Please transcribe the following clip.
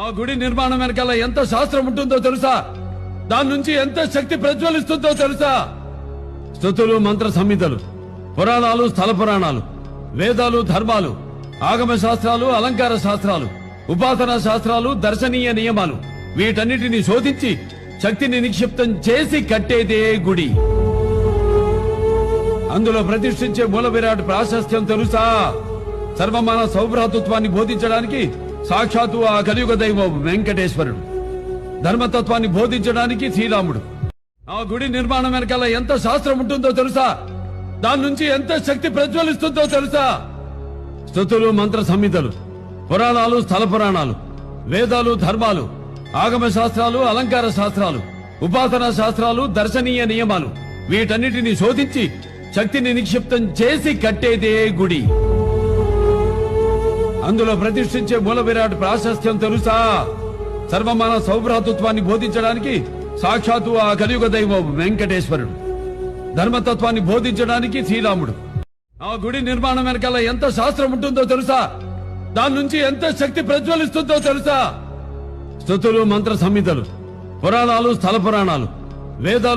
ఆ గుడి నిర్మాణం వెనకాల ఎంత శాస్త్రం ఉంటుందో తెలుసా? దాని నుంచి ఎంత శక్తి ప్రజ్వలిస్తుందో తెలుసా? స్తుతులు, మంత్ర సంహితలు, పురాణాలు, స్థల పురాణాలు, వేదాలు, ధర్మాలు, ఆగమ శాస్త్రాలు, అలంకార శాస్త్రాలు, ఉపాసనా శాస్త్రాలు, దర్శనీయ నియమాలు, వీటన్నిటిని శోధించి శక్తిని నిక్షిప్తం చేసి కట్టేదే గుడి. అందులో ప్రతిష్ఠించే మూల విరాట్ ప్రాశస్త్యం తెలుసా? సర్వమాన సౌభ్రాతృత్వాన్ని బోధించడానికి సాక్షాత్తు ఆ కలియుగ దైవం వెంకటేశ్వరుడు, ధర్మతత్వాన్ని బోధించడానికి శ్రీరాముడు. ఆ గుడి నిర్మాణం వెనకాల ఎంత శాస్త్రం ఉంటుందో తెలుసా? దాని నుంచి ఎంత శక్తి ప్రజ్వలిస్తుందో తెలుసా? స్తుతులు, మంత్ర సంహితలు, పురాణాలు, స్థల పురాణాలు, వేదాలు, ధర్మాలు, ఆగమ శాస్త్రాలు, అలంకార శాస్త్రాలు, ఉపాసనా శాస్త్రాలు, దర్శనీయ నియమాలు, వీటన్నిటిని శోధించి శక్తిని నిక్షిప్తం చేసి కట్టేదే గుడి. అందులో ప్రతిష్ఠించే మూల విరాట్ ప్రాశస్త్యం తెలుసా? సర్వమాన సౌభ్రాతృత్వాన్ని బోధించడానికి సాక్షాత్తు ఆ కలియుగ దైవం వెంకటేశ్వరుడు, ధర్మతత్వాన్ని బోధించడానికి శ్రీరాముడు. ఆ గుడి నిర్మాణం వెనకాల ఎంత శాస్త్రం ఉంటుందో తెలుసా? దాని నుంచి ఎంత శక్తి ప్రజ్వలిస్తుందో తెలుసా? స్తుతులు, మంత్ర సంహితలు, పురాణాలు, స్థల పురాణాలు, వేదాలు,